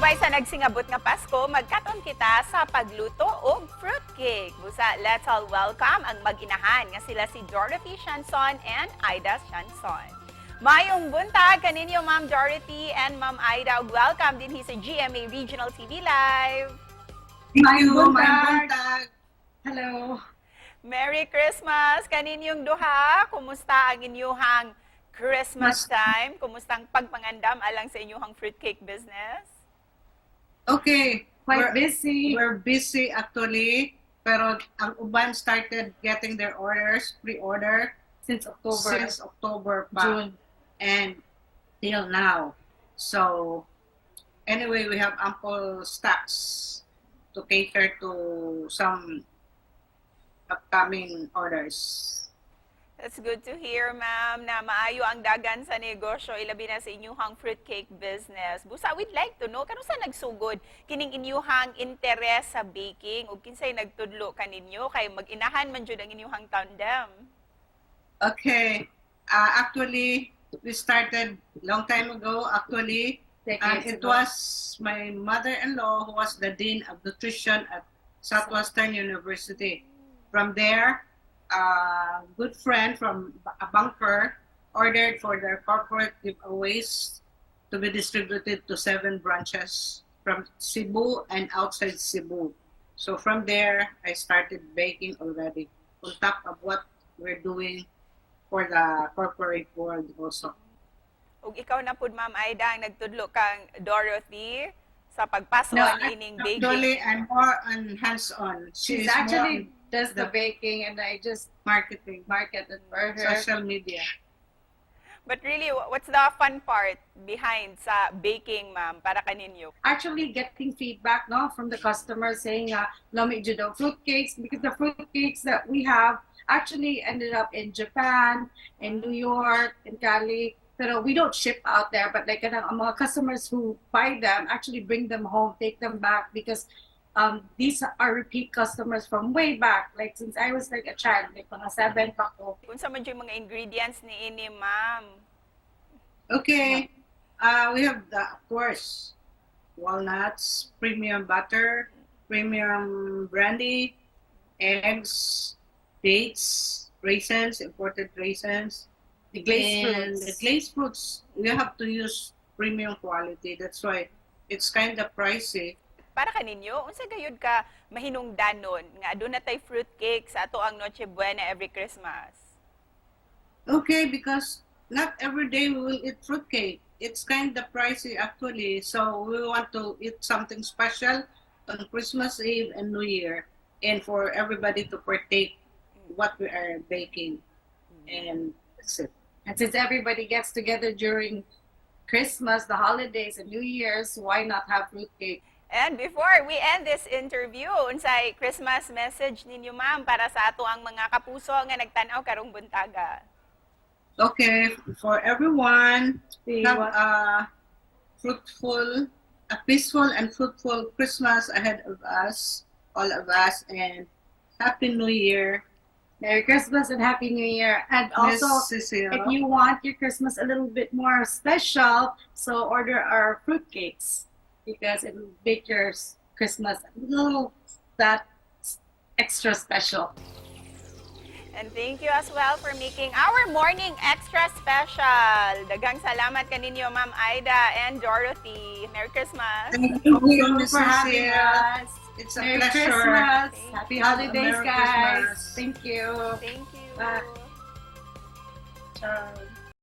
Human sa nagsingabot nga Pasko, magkaton kita sa pagluto og fruitcake. Busa, let's all welcome ang mag-inahan nga sila si Dorothy Sianson and Ida Sianson. Mayong buntag kaninyo Ma'am Dorothy and Ma'am Ida. Welcome din sa GMA Regional TV Live. Mayong buntag. Hello. Merry Christmas kaninyong duha. Kumusta ang inyong Christmas time? Kumusta ang pagpangandam alang sa inyong fruitcake business? Okay, Quite busy. We're busy actually, pero ang uban started getting their orders, pre-order Since October pa, June. and till now. So anyway, we have ample stocks to cater to some upcoming orders. That's good to hear, ma'am, na maayo ang dagan sa negosyo, ilabi na sa inyuhang fruitcake business. Busa, we'd like to know, kano sa nagsugod kining inyuhang interes sa baking o kinsay nagtudlo kaninyo kay mag-inahan man jud ang inyuhang tandem? Okay, actually, we started long time ago, actually, and it was my mother-in-law who was the Dean of Nutrition at Southwestern University. From there, a good friend from a banker ordered for their corporate giveaways to be distributed to 7 branches from Cebu and outside Cebu. So from there, I started baking already on top of what we're doing for the corporate world also. Ug ikaw na pud, Ma'am Ida, ang nagtudlo kang Dorothy sa pagpaso No, ining baking. actually, I'm more on hands-on. She's She's actually more does the the- baking, and I just marketing, market it for her. social media. But really, what's the fun part behind sa baking, ma'am, para kaninyo? Actually, getting feedback from the customers saying, "Lami judo fruitcakes," because the fruitcakes that we have actually ended up in Japan, in New York, in Cali. Pero we don't ship out there, but like ang mga customers who buy them actually bring them home, take them back, because these are repeat customers from way back, like since I was like a child, like mga 7 pa ko. Kung sa man yung mga ingredients ni ini, ma'am? Okay, we have of course, walnuts, premium butter, premium brandy, eggs, dates, raisins, imported raisins. The glazed And fruits. the glazed fruits, you have to use premium quality. That's why it's kind of pricey. Para kaninyo, unsa gayud ka mahinungdanon nga aduna tay fruitcake sa ato ang Noche Buena every Christmas? Okay, because not every day we will eat fruitcake. It's kind of pricey actually. So we want to eat something special on Christmas Eve and New Year, and for everybody to partake what we are baking. And that's it. And since everybody gets together during Christmas, the holidays, and New Year's, why not have fruitcake? And before we end this interview, unsay Christmas message ninyo, ma'am, para sa ato ang mga kapuso nga nagtanaw karong buntaga? Okay, for everyone, See have what- a peaceful and fruitful Christmas ahead of us, all of us, and Happy New Year. Merry Christmas and Happy New Year. And Miss also, Cecile. if you want your Christmas a little bit more special, so order our fruitcakes, because it will make your Christmas a little that extra special. And thank you as well for making our morning extra special. Daghang salamat kaninyo, Ma'am Ida and Dorothy. Merry Christmas. Thank you, Miss for having Cecile. us. It's a Merry pleasure. Christmas. Thank Happy you. holidays, Merry guys. Christmas. Thank you. Thank you. Bye. Ciao.